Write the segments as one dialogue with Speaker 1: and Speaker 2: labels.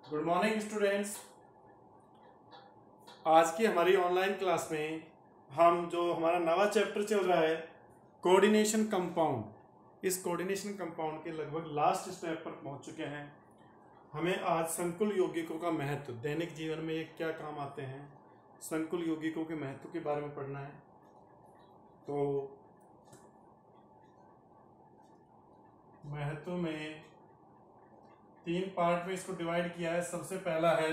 Speaker 1: Good morning students. आज की हमारी ऑनलाइन क्लास में हम जो हमारा नवा चैप्टर चल रहा है कोऑर्डिनेशन कंपाउंड, इस कोऑर्डिनेशन कंपाउंड के लगभग लास्ट स्टेप पर पहुंच चुके हैं। हमें आज संकुल यौगिकों का महत्व, दैनिक जीवन में ये क्या काम आते हैं, संकुल यौगिकों के महत्व के बारे में पढ़ना है। तो महत्व में 3 पार्ट में इसको डिवाइड किया है। सबसे पहला है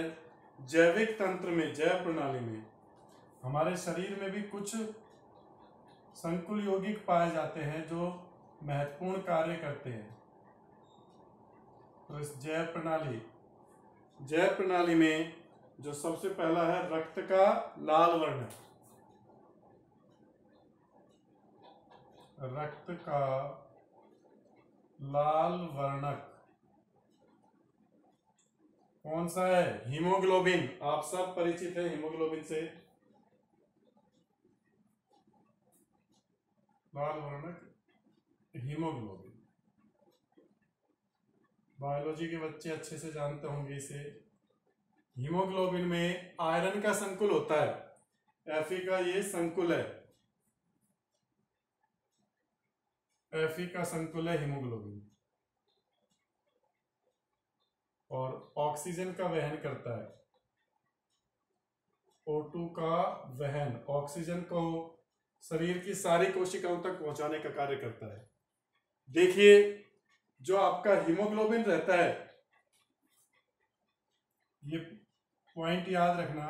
Speaker 1: जैविक तंत्र में, जैव प्रणाली में हमारे शरीर में भी कुछ संकुल यौगिक पाए जाते हैं जो महत्वपूर्ण कार्य करते हैं। तो इस जैव प्रणाली में जो सबसे पहला है रक्त का लाल वर्ण, रक्त का लाल वर्णक कौन सा है? हीमोग्लोबिन। आप सब परिचित हैं हीमोग्लोबिन से। लाल वर्णक हीमोग्लोबिन, बायोलॉजी के बच्चे अच्छे से जानते होंगे इसे। हीमोग्लोबिन में आयरन का संकुल होता है, Fe का ये संकुल है, Fe का संकुल है हीमोग्लोबिन, और ऑक्सीजन का वहन करता है। O2 का वहन ऑक्सीजन को शरीर की सारी कोशिकाओं तक पहुंचाने का कार्य करता है। देखिए, जो आपका हीमोग्लोबिन रहता है, ये पॉइंट याद रखना,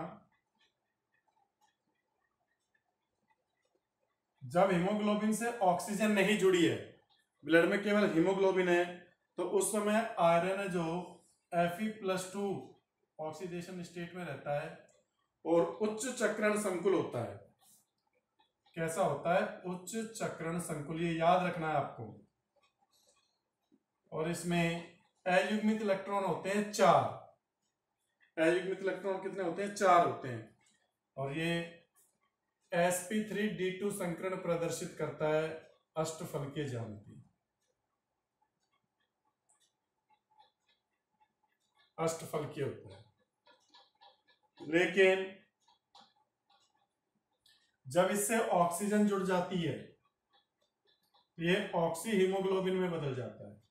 Speaker 1: जब हीमोग्लोबिन से ऑक्सीजन नहीं जुड़ी है, ब्लड में केवल हीमोग्लोबिन है, तो उस समय आयरन जो Fe+2 ऑक्सीडेशन स्टेट में रहता है और उच्च चक्रण संकुल होता है। कैसा होता है? उच्च चक्रण संकुल, ये याद रखना है आपको। और इसमें अयुग्मित इलेक्ट्रॉन होते हैं 4। अयुग्मित इलेक्ट्रॉन कितने होते हैं? 4 होते हैं। और ये sp3d2 संकरण प्रदर्शित करता है अष्टफलकीय ज्यामिति। अष्टफलकीय होता है, लेकिन जब इससे ऑक्सीजन जुड़ जाती है तो ये ऑक्सी हीमोग्लोबिन में बदल जाता है,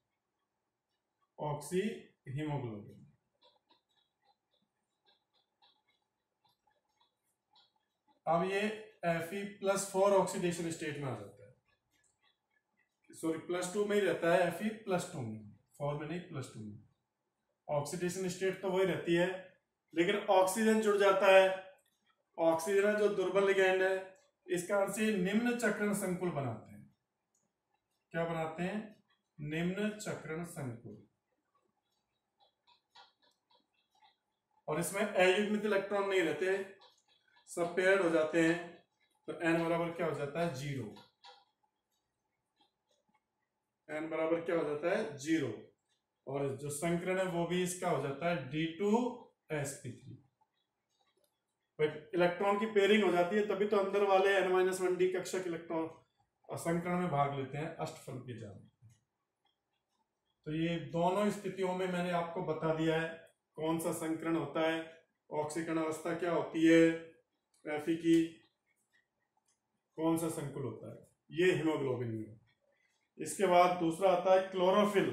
Speaker 1: ऑक्सी हीमोग्लोबिन। अब ये Fe+4 ऑक्सीडेशन स्टेट में आ जाता है, सॉरी +2 में ही रहता है, Fe+2 में, 4 में नहीं, +2 में। ऑक्सीडेशन स्टेट तो वही रहती है, लेकिन ऑक्सीजन जुड़ जाता है। ऑक्सीजन जो दुर्बल लिगैंड है, इस कारण से निम्न चक्रण संकुल बनाते हैं। क्या बनाते हैं? निम्न चक्रण संकुल। और इसमें अयुग्मित इलेक्ट्रॉन नहीं रहते, सब पेयर्ड हो जाते हैं। तो n बराबर क्या हो जाता है? 0। n बराबर क्या हो जाता है? 0। और जो संकरण है वो भी इसका हो जाता है D2sp3। इलेक्ट्रॉन की पेयरिंग हो जाती है, तभी तो अंदर वाले n-1d कक्षक इलेक्ट्रॉन संकरण में भाग लेते हैं अष्टफलकीय ज्यामिति। तो ये दोनों स्थितियों में मैंने आपको बता दिया है कौन सा संकरण होता है, ऑक्सीकरण अवस्था क्या होती है, Fe की कौन सा संकुल होता है, ये हीमोग्लोबिन में। इसके बाद दूसरा आता है क्लोरोफिल।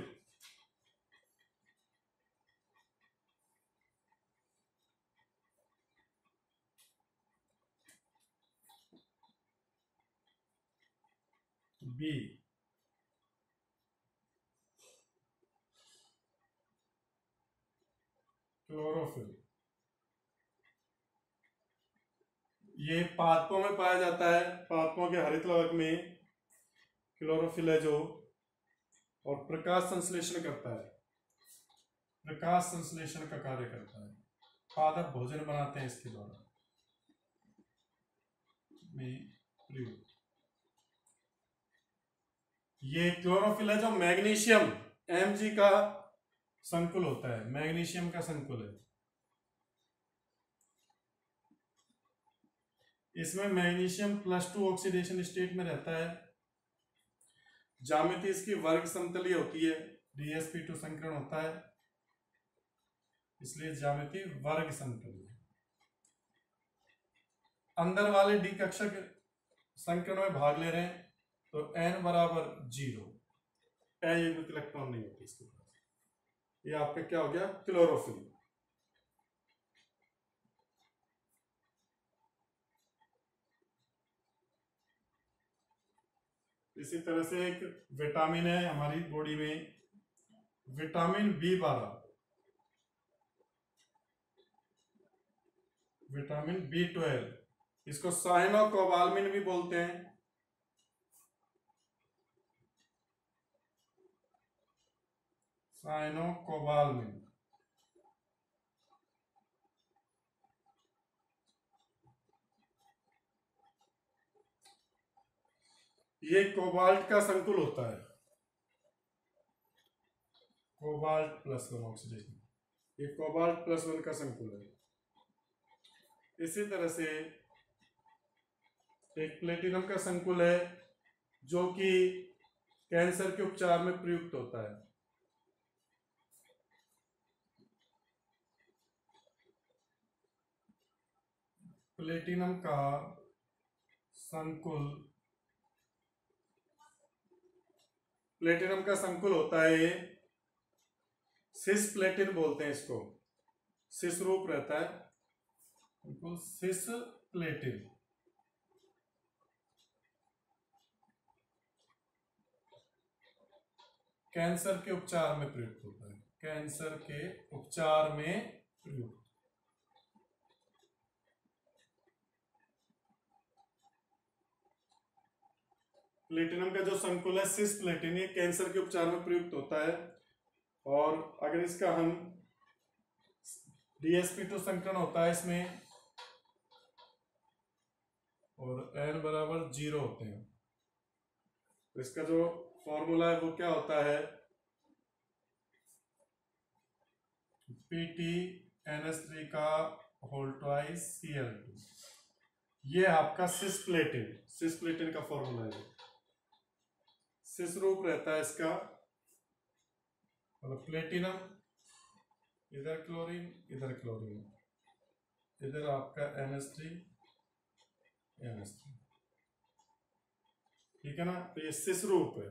Speaker 1: बी, क्लोरोफिल ये पादपों में पाया जाता है। पादपों के हरित लवक में क्लोरोफिल है जो, और प्रकाश संश्लेषण करता है, प्रकाश संश्लेषण का कार्य करता है। पादप भोजन बनाते हैं इसके द्वारा में प्रयोग। ये क्लोरोफिल है जो मैग्नीशियम Mg का संकुल होता है, मैग्नीशियम का संकुल है। इसमें मैग्नीशियम +2 ऑक्सीडेशन स्टेट में रहता है। ज्यामिति इसकी वर्ग समतलीय होती है, DsP2 संकरण होता है। इसलिए ज्यामिति वर्ग समतल है। अंदर वाले डी कक्षा के संकीर्ण में भाग ले रहे हैं तो n बराबर 0 अयुग्मित इलेक्ट्रॉन नहीं होते इसके पास। ये आपका क्या हो गया, क्लोरोफिल। इसी तरह से एक विटामिन है हमारी बॉडी में, विटामिन B12, विटामिन B12, इसको साइनोकोबाल्मिन भी बोलते हैं। साइनोकोबाल्मिन ये कोबाल्ट का संकुल होता है, कोबाल्ट +1 ऑक्सीडेशन, ये कोबाल्ट +1 का संकुल है। इसी तरह से एक प्लेटिनम का संकुल है जो कि कैंसर के उपचार में प्रयुक्त होता है। प्लेटिनम का संकुल, प्लेटिनम का संकुल होता है सिस प्लेटिन बोलते हैं इसको, सिस रूप रहता है, सिस प्लेटिन। कैंसर के उपचार में प्रयुक्त होता है, कैंसर के उपचार में प्रयुक्त। प्लेटिनम का जो संकुल है सिस प्लेटिन, ये कैंसर के उपचार में प्रयुक्त होता है। और अगर इसका हम DsP2 संकरण होता है इसमें और n बराबर 0 होते हैं, तो इसका जो फॉर्मूला है वो क्या होता है, PtNS3 का होल ट्वाइस Cl2। ये आपका सिस्प्लेटिन, सिस्प्लेटिन का फॉर्मूला है। सिस रूप रहता है इसका, मतलब प्लेटिनम, इधर क्लोरीन, इधर क्लोरीन, इधर आपका NH3 NH3, ठीक है ना। तो ये सिस रूप है।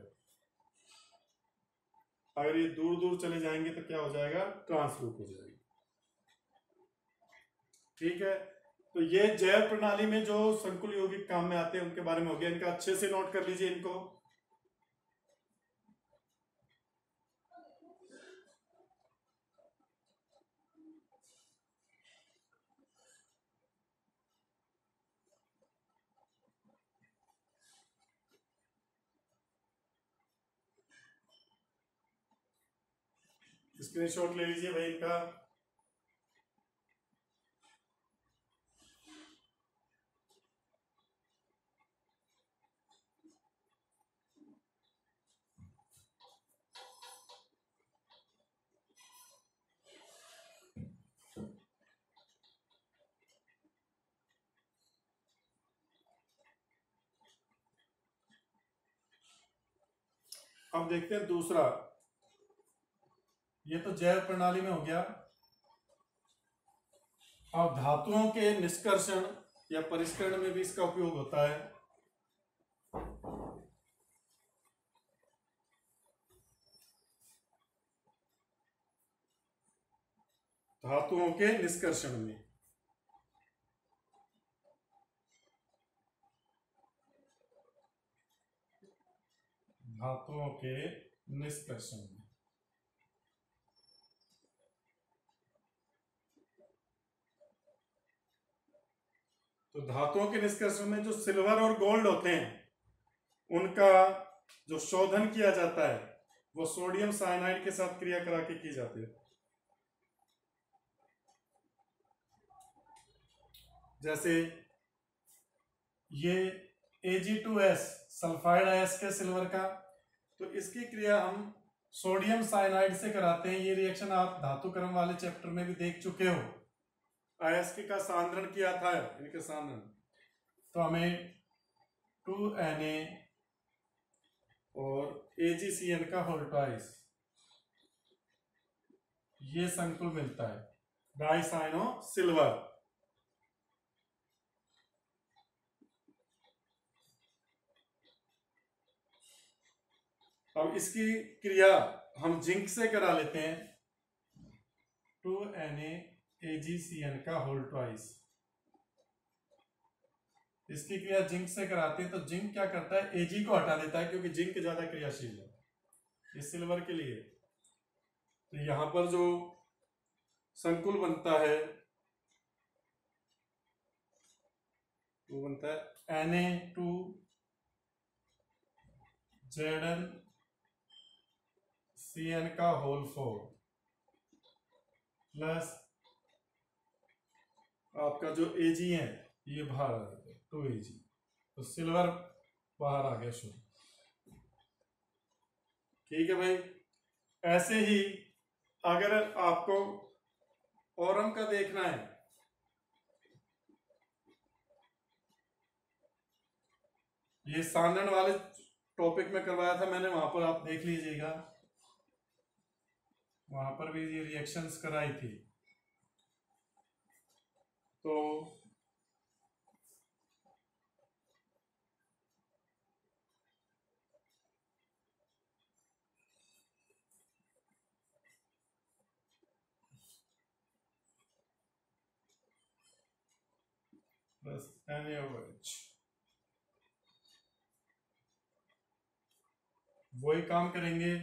Speaker 1: अगर ये दूर दूर चले जाएंगे तो क्या हो जाएगा, ट्रांस रूप हो जाएगा। ठीक है, तो ये जैव प्रणाली में जो संकुल यौगिक काम में आते हैं उनके बारे में हो गया। इनका अच्छे से नोट कर लीजिए इनको। स्क्रीनशॉट ले लीजिए भाई इनका। अब देखते हैं दूसरा, ये तो जैव प्रणाली में हो गया। अब धातुओं के निष्कर्षण या परिष्करण में भी इसका उपयोग होता है। धातुओं के निष्कर्षण में, धातुओं के निष्कर्षण में, तो धातुओं के निष्कर्षण में जो सिल्वर और गोल्ड होते हैं उनका जो शोधन किया जाता है वो सोडियम साइनाइड के साथ क्रिया करा के की जाती है। जैसे ये Ag2S सल्फाइड अयस्क सिल्वर का, तो इसकी क्रिया हम सोडियम साइनाइड से कराते हैं। ये रिएक्शन आप धातु क्रम वाले चैप्टर में भी देख चुके हो। अयस्क का सांद्रण किया था, इनके सांद्रण, तो हमें 2Na और AgCN का होल ट्वाइस ये संकुल मिलता है। डाइसाइनो सिल्वर। अब इसकी क्रिया हम जिंक से करा लेते हैं, 2NaAgCN का होल ट्वाइस। इसकी क्रिया जिंक से कराते हैं तो जिंक क्या करता है, Ag को हटा देता है क्योंकि जिंक ज्यादा क्रियाशील है इस सिल्वर के लिए। तो यहां पर जो संकुल बनता है वो बनता है Na2ZnCN का होल 4 प्लस आपका जो Ag है ये बाहर आ जाता है 2Ag, तो सिल्वर बाहर आ गया शुद्ध। ठीक है भाई। ऐसे ही अगर आपको ओरम का देखना है, ये सांदन वाले टॉपिक में करवाया था मैंने, वहां पर आप देख लीजिएगा, वहां पर भी ये रिएक्शंस कराई थी। तो बस NaOH वही काम करेंगे,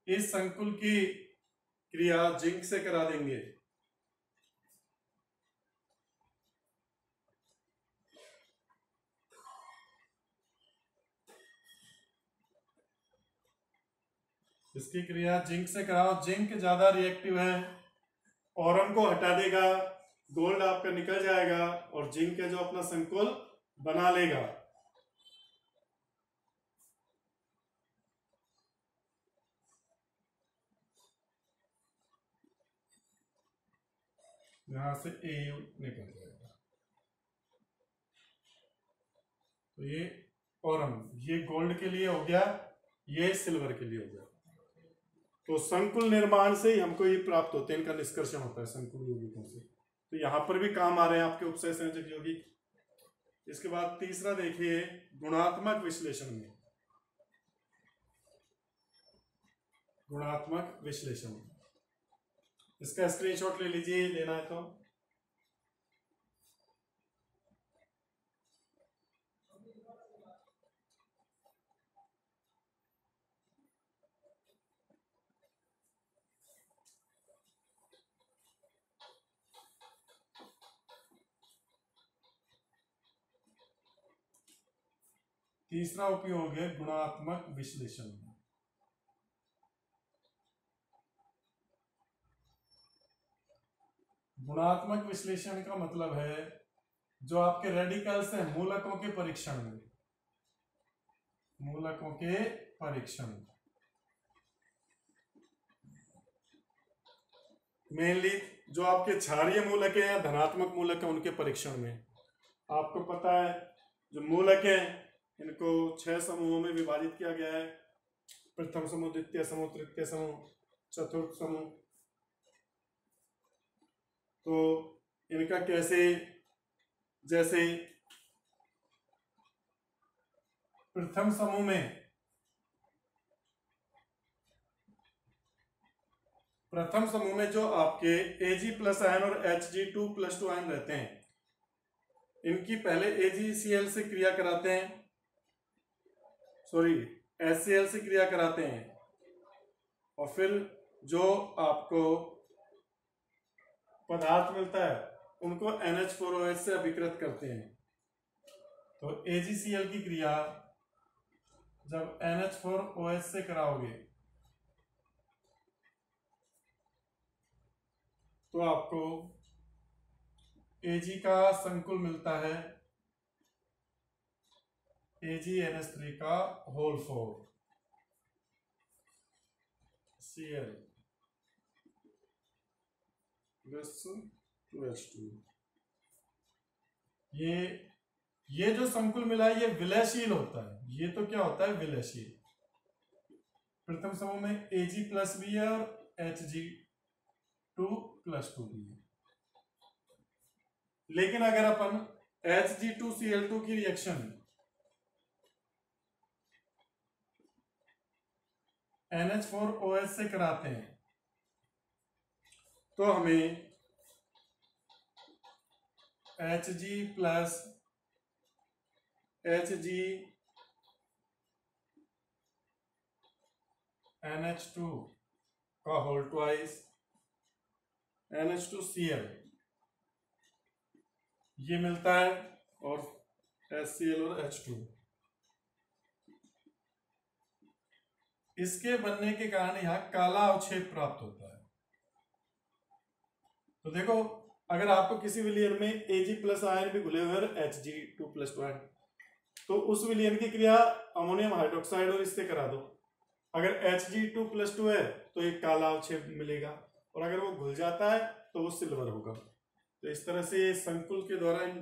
Speaker 1: इस संकुल की क्रिया जिंक से करा देंगे। इसकी क्रिया जिंक से कराओ, जिंक ज्यादा रिएक्टिव है, ओरम को हटा देगा, गोल्ड आपका निकल जाएगा और जिंक का जो अपना संकुल बना लेगा। यहां से AU निकल जाएगा। तो ये ओरम, ये गोल्ड के लिए हो गया, ये सिल्वर के लिए हो गया। तो संकुल निर्माण से ही हमको ये प्राप्त होते हैं, इनका निष्कर्षण होता है संकुल यौगिकों से। तो यहां पर भी काम आ रहे हैं आपके उपसय संयोजक यौगिक। इसके बाद तीसरा देखिए गुणात्मक विश्लेषण में, गुणात्मक विश्लेषण, इसका स्क्रीनशॉट ले लीजिए, लेना है तो। तीसरा उपयोग है गुणात्मक विश्लेषण। गुणात्मक विश्लेषण का मतलब है जो आपके रेडिकल्स हैं मूलकों के परीक्षण में, मूलकों के परीक्षण मेनली जो आपके क्षारीय मूलक है या धनात्मक मूलक है उनके परीक्षण में। आपको पता है जो मूलक है इनको 6 समूहों में विभाजित किया गया है, प्रथम समूह, द्वितीय समूह, तृतीय समूह, चतुर्थ समूह। तो इनका कैसे, जैसे प्रथम समूह में, प्रथम समूह में जो आपके Ag+ आयन और Hg2+2 आयन रहते हैं, इनकी पहले AgCl से क्रिया कराते हैं, सॉरी HCl से क्रिया कराते हैं, और फिर जो आपको पदार्थ मिलता है उनको NH4OH से अभिकृत करते हैं। तो AgCl की क्रिया जब NH4OH से कराओगे तो आपको Ag का संकुल मिलता है AgNH3 का होल 4 Cl प्लस 2H2। ये जो संकुल मिला है ये विलयशील होता है, ये तो क्या होता है, विलयशील। प्रथम समूह में Ag+ भी है और Hg2+2 भी है, लेकिन अगर अपन Hg2Cl2 की रिएक्शन NH4OH से कराते हैं तो हमें Hg प्लस Hg NH2 का होल ट्वाइस NH2Cl ये मिलता है और HCl और H2 इसके बनने के कारण यहां काला अवक्षेप प्राप्त होता है। तो देखो अगर आपको किसी विलियन में Ag प्लस आयन भी घुले हुए और Hg2+2 आयन तो उस विलियन की क्रिया अमोनियम हाइड्रोक्साइड और इससे करा दो, अगर Hg2+2 है तो एक काला अवक्षेप मिलेगा और अगर वो घुल जाता है तो वो सिल्वर होगा। तो इस तरह से संकुल के द्वारा इन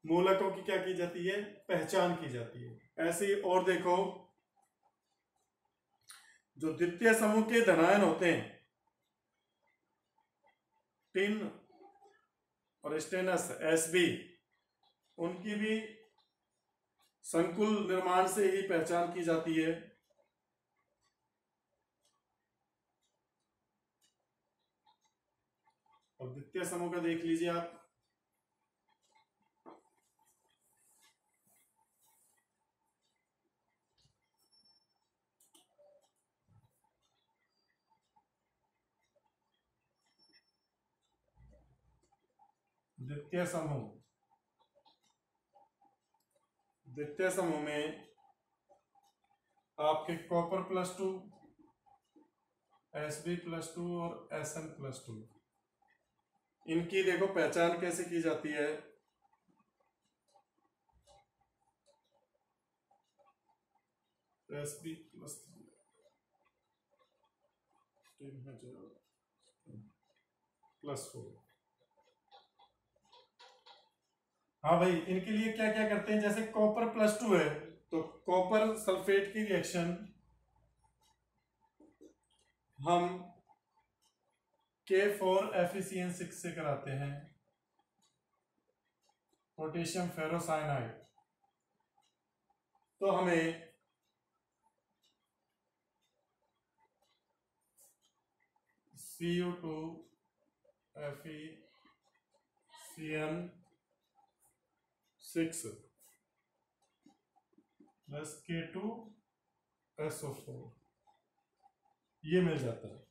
Speaker 1: मूलकों की क्या की जाती है, पहचान की जाती है। ऐसे ही और देखो जो द्वितीय समूह के धनायन होते हैं टिन और स्टेनस Sb, उनकी भी संकुल निर्माण से ही पहचान की जाती है। और द्वितीय समूह का देख लीजिए आप, द्वितीय समूह में आपके कॉपर +2 Sb+2 और Sn+2, इनकी देखो पहचान कैसे की जाती है। Sb+3 +4। हाँ भाई, इनके लिए क्या क्या करते हैं, जैसे कॉपर +2 है तो कॉपर सल्फेट की रिएक्शन हम K4FeCN6 से कराते हैं, पोटेशियम फेरोसाइनाइड, तो हमें Cu2FeCN6 प्लस K2SO4 ये मिल जाता है।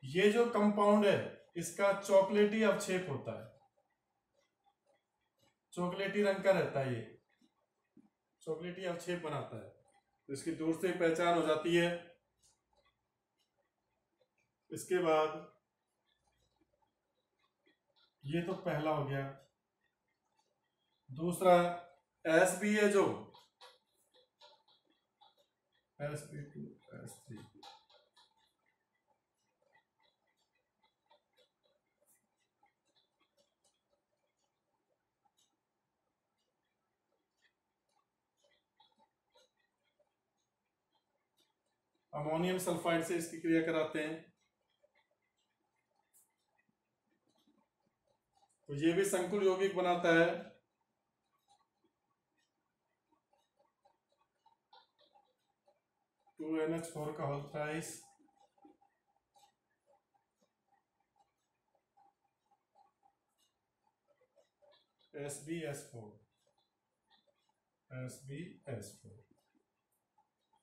Speaker 1: ये जो कंपाउंड है इसका चॉकलेटी अवक्षेप होता है, चॉकलेटी रंग का रहता है, ये चॉकलेटी अवक्षेप बनाता है, तो इसकी दूर से पहचान हो जाती है। इसके बाद ये तो पहला हो गया, दूसरा Sb है जो Sp2S3, अमोनियम सल्फाइड से इसकी क्रिया कराते हैं तो ये भी संकुल यौगिक बनाता है। टू NH4 का whole thrice SbS4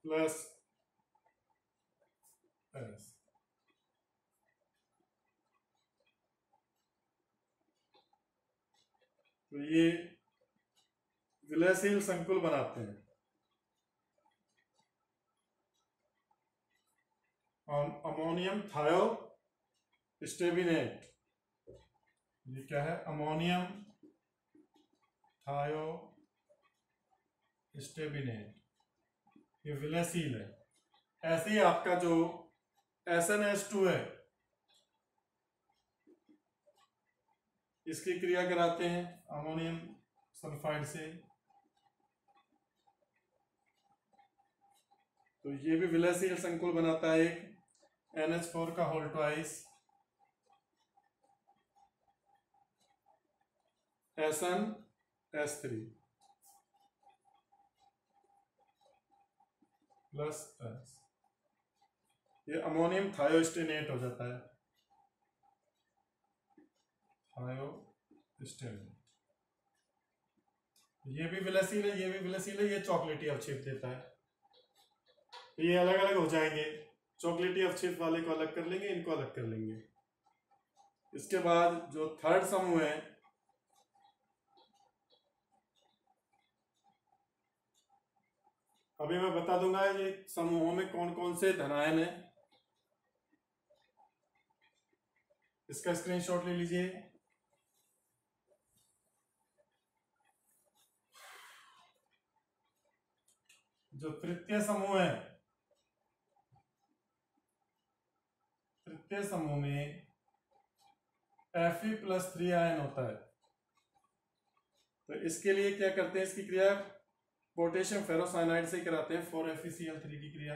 Speaker 1: plus S, तो ये विलयशील संकुल बनाते हैं। अमोनियम थायो स्टेबिनेट, ये क्या है, अमोनियम थायो स्टेबिनेट, ये विलयशील है। ऐसे ही आपका जो SnH2 है इसकी क्रिया कराते हैं अमोनियम सल्फाइड से, तो ये भी विलयशील संकुल बनाता है एक NH4 का whole twice SnS3 plus S, ये अमोनियम थायोस्टेनेट हो जाता है, थायोस्टेनेट। ये भी विलयशील है, ये भी विलयशील है, ये चॉकलेटी अवक्षेप देता है। तो ये अलग अलग हो जाएंगे, चॉकलेटी अवक्षेप वाले को अलग कर लेंगे, इनको अलग कर लेंगे। इसके बाद जो थर्ड समूह है, अभी मैं बता दूंगा ये समूहों में कौन कौन से धनायन है। इसका स्क्रीनशॉट ले लीजिए। जो तृतीय समूह है, तृतीय समूह में Fe+3 आयन होता है। तो इसके लिए क्या करते हैं, इसकी क्रिया पोटेशियम फेरोसाइनाइड से कराते हैं, 4FeCl3 की क्रिया,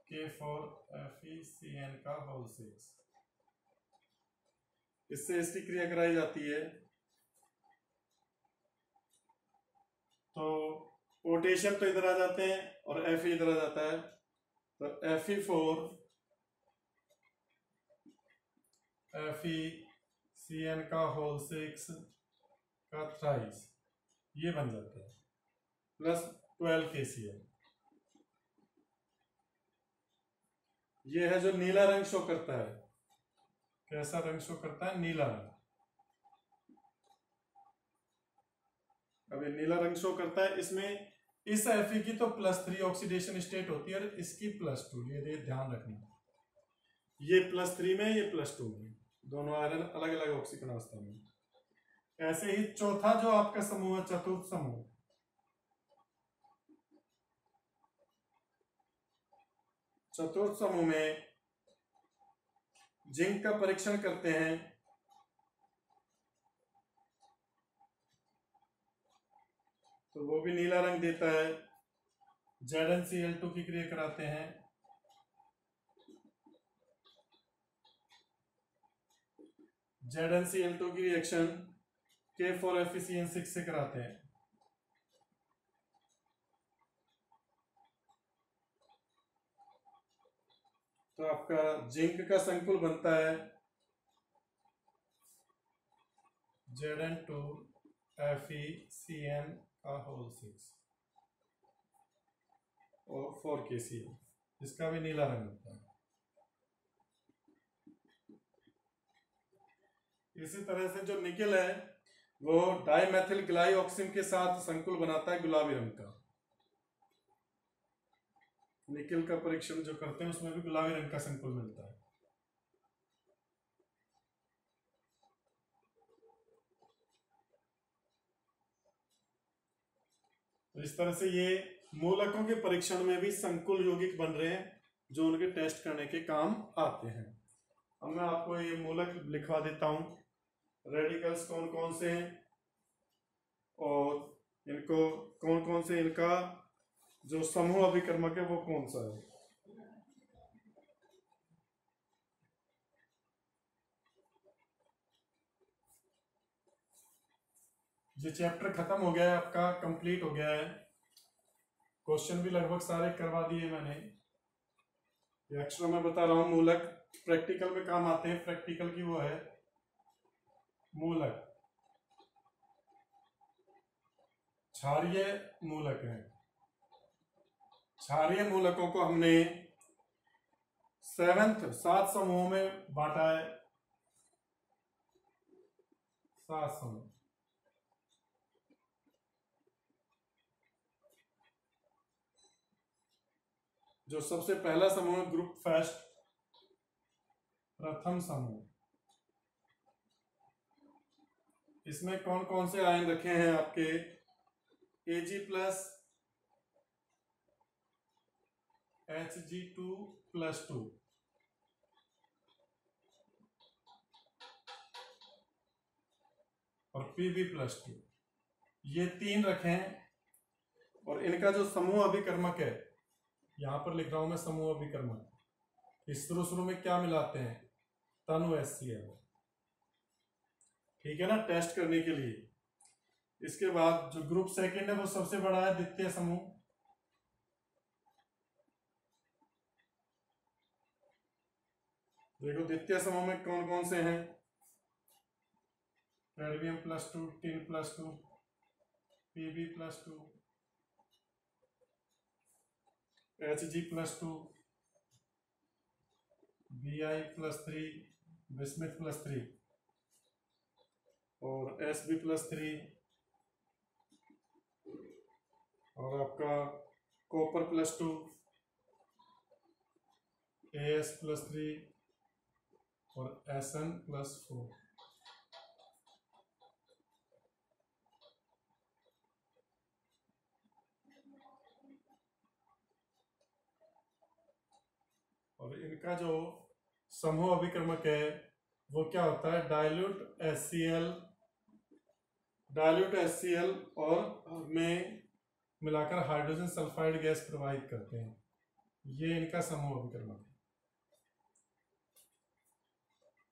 Speaker 1: K4FeCN का होल 6, इससे इसकी क्रिया कराई जाती है। तो पोटेशियम तो इधर आ जाते हैं और Fe इधर आ जाता है, तो FeCN का होल 6 का थ्राइस, ये बन जाता है, प्लस 12 KCl। ये है जो नीला रंग शो करता है। कैसा रंग शो करता है? नीला रंग। अब ये नीला रंग शो करता है, इसमें इस Fe की तो +3 ऑक्सीडेशन स्टेट होती है और इसकी +2, ये ध्यान रखना, ये +3 में, ये +2 में, दोनों आयरन अलग अलग ऑक्सीकरण अवस्था में। ऐसे ही चौथा जो आपका समूह है, चतुर्थ समूह, चतुर्थ समूह में जिंक का परीक्षण करते हैं, तो वो भी नीला रंग देता है। ZnCl2 की क्रिया कराते हैं, ZnCl2 की रिएक्शन K4FeCN6 से कराते हैं। तो आपका जिंक का संकुल बनता है Zn2FeCN का होल 6 और 4 KCl, इसका भी नीला रंग होता है। इसी तरह से जो निकेल है वो डाइमेथिल ग्लाइऑक्सिम के साथ संकुल बनाता है गुलाबी रंग का। निकेल का परीक्षण जो करते हैं उसमें भी गुलाबी रंग का संकुल मिलता है। तो इस तरह से ये मूलकों के परीक्षण में भी संकुल यौगिक बन रहे हैं जो उनके टेस्ट करने के काम आते हैं। अब मैं आपको ये मूलक लिखवा देता हूं, रेडिकल्स कौन कौन से हैं और इनको कौन कौन से, इनका जो समूह अभिकर्मक है वो कौन सा है। ये चैप्टर खत्म हो गया है आपका, कंप्लीट हो गया है। क्वेश्चन भी लगभग सारे करवा दिए मैंने। एक्स्ट्रा मैं बता रहा हूं, मूलक प्रैक्टिकल में काम आते हैं। प्रैक्टिकल की वो है मूलक, क्षारीय मूलक है। क्षारीय मूलकों को हमने 7 समूहों में बांटा है, 7 समूह। जो सबसे पहला समूह है ग्रुप फर्स्ट, प्रथम समूह, इसमें कौन कौन से आयन रखे हैं आपके? Ag+ Hg2+2 और Pb+2, ये 3 रखे हैं। और इनका जो समूह अभिकर्मक है, यहां पर लिख रहा हूं मैं समूह अभिकर्मक। इस शुरू में क्या मिलाते हैं? तनु HCl, ठीक है ना, टेस्ट करने के लिए। इसके बाद जो ग्रुप सेकंड है वो सबसे बड़ा है, द्वितीय समूह। देखो द्वितीय समूह में कौन कौन से हैं, cadmium +2, tin +2, Pb +2, Hg +2, Bi +3, bismuth +3 और Sb +3 और आपका कॉपर +2, As +3 और Sn +4। और इनका जो समूह अभिक्रमक है वो क्या होता है, डाइल्यूट HCl और में मिलाकर हाइड्रोजन सल्फाइड गैस प्रोवाइड करते हैं। ये इनका समूह अभिक्रमक है।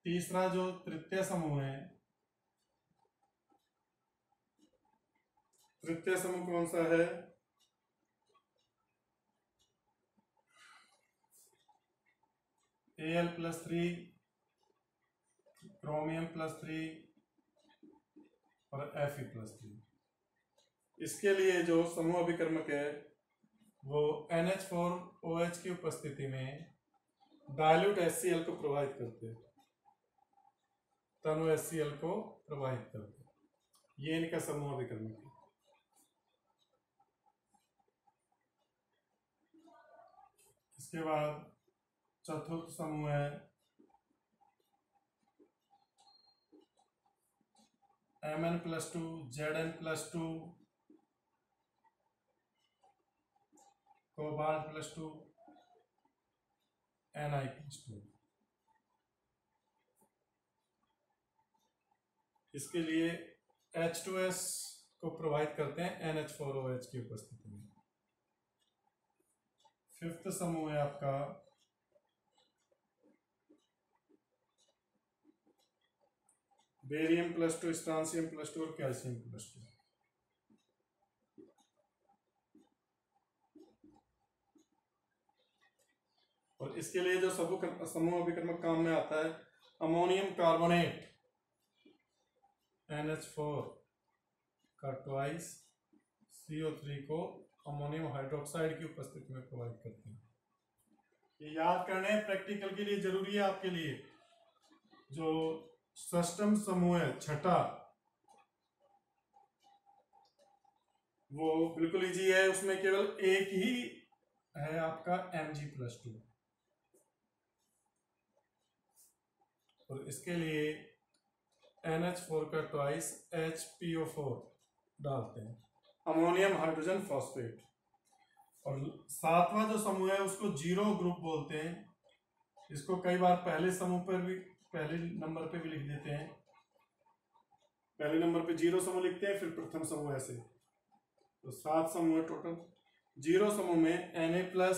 Speaker 1: तीसरा जो तृतीय समूह है, तृतीय समूह कौन सा है, Al +3, क्रोमियम +3 और Fe +3। इसके लिए जो समूह अभिक्रमक है वो NH4OH की उपस्थिति में डाइल्यूट HCl को प्रोवाइड करते हैं, तनु HCl को प्रोवाइड करते हैं। ये इनका समूह अभिक्रमक है। इसके बाद चतुर्थ समूह है Mn +2, Zn +2, कोबाल्ट +2, Ni +2। इसके लिए H2S को प्रोवाइड करते हैं NH4OH की उपस्थिति में। फिफ्थ समूह है आपका बेरियम +2, स्ट्रांसियम +2 और कैल्शियम +2। और इसके लिए जो समूह अभिक्रमक काम में आता है, अमोनियम कार्बोनेट NH4 का ट्वाइस CO3 को अमोनियम हाइड्रोक्साइड की उपस्थिति में प्रोवाइड करते हैं। ये याद करने प्रैक्टिकल के लिए जरूरी है आपके लिए। जो षष्टम समूह है, छठा, वो बिल्कुल इजी है, उसमें केवल एक ही है आपका Mg+2। और इसके लिए NH4 का ट्वाइस HPO4 डालते हैं, अमोनियम हाइड्रोजन फॉस्फेट। और सातवां जो समूह है उसको जीरो ग्रुप बोलते हैं। इसको कई बार पहले समूह पर भी, पहले नंबर पे भी लिख देते हैं। पहले नंबर पे जीरो समूह लिखते हैं, फिर प्रथम समूह ऐसे। तो 7 समूह है टोटल। जीरो समूह में Na+,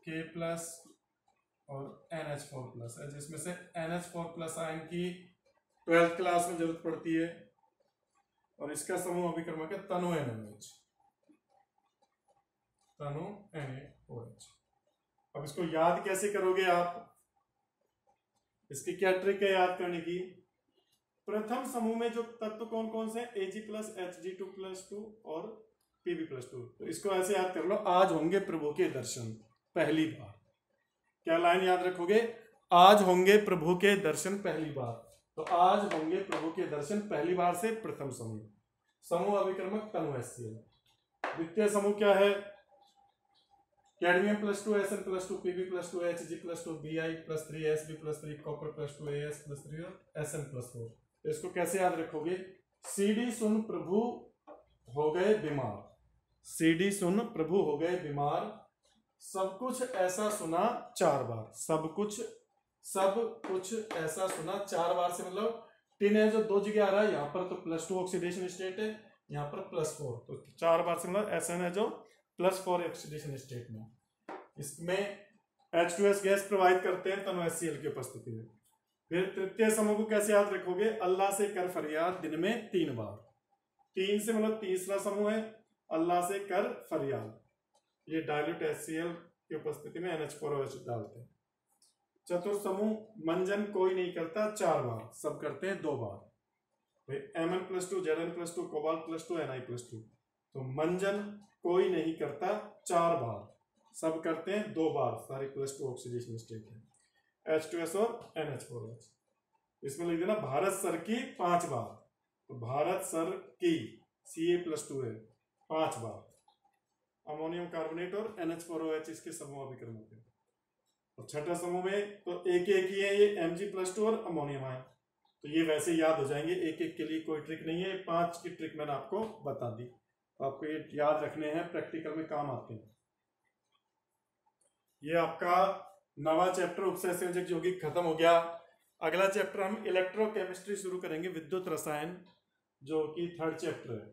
Speaker 1: K+ और NH4+ है, जिसमें से NH4+ आयन की 12th क्लास में जरूरत पड़ती है। और इसका समूह अभिक्रमक है तनु NaOH, तनु NaOH। अब इसको याद कैसे करोगे आप, इसकी क्या ट्रिक है याद करने की। प्रथम समूह में जो तत्व कौन कौन से, Ag+, Hg2+2 और Pb+2। तो इसको ऐसे याद कर लो, आज होंगे प्रभु के दर्शन पहली बार। क्या लाइन याद रखोगे, आज होंगे प्रभु के दर्शन पहली बार। तो आज होंगे प्रभु के दर्शन पहली बार से प्रथम समूह, समूह अभिक्रमक तनु HCl। द्वितीय समूह क्या है, cadmium +2, Sn +2, Pb+2, Hg+2, Bi+3, Sb+3, copper +2, As+3 और Sn+4। तो इसको कैसे याद रखोगे, CD सुन प्रभु हो गए बीमार, CD सुन प्रभु हो गए बीमार, सब कुछ ऐसा सुना 4 बार। सब कुछ ऐसा सुना 4 बार से मतलब टिन है जो 2 जगह आ रहा है, यहाँ पर तो +2 ऑक्सीडेशन स्टेट है, यहाँ पर +4, तो 4 बार से मतलब Sn है जो +4 ऑक्सीडेशन स्टेट में। इसमें H2S गैस प्रोवाइड करते हैं तनु HCl की उपस्थिति में। फिर तृतीय समूह को कैसे याद रखोगे? अल्लाह से कर फरियाद दिन में 3 बार। 3 से मतलब तीसरा समूह है, अल्लाह से कर फरियाद। ये डाइल्यूट HCl की उपस्थिति में NH4OH डालते हैं। चतुर्थ समूह, मंजन कोई नहीं करता 4 बार, सब करते हैं 2 बार। Mn+2 Zn+2 कोबाल्ट+2 Ni+2। तो मंजन कोई नहीं करता 4 बार, सब करते हैं 2 बार, सारी +2 ऑक्सीडेशन स्टेट है, H2S और NH4OH। इसमें लिख देना भारत सर की 5 बार, तो भारत सर की Ca+2 है 5 बार। अमोनियम कार्बोनेट और NH4OH इसके समूह अभिक्रम होते हैं। और छठा समूह में तो एक एक ही है, ये Mg+2 और अमोनियम आयन, तो ये वैसे याद हो जाएंगे, एक एक के लिए कोई ट्रिक नहीं है। 5 की ट्रिक मैंने आपको बता दी, तो आपको ये याद रखने हैं, प्रैक्टिकल में काम आते हैं। ये आपका 9वां चैप्टर उपसंयोजक यौगिक खत्म हो गया। अगला चैप्टर हम इलेक्ट्रोकेमिस्ट्री शुरू करेंगे, विद्युत रसायन, जो कि 3rd चैप्टर है।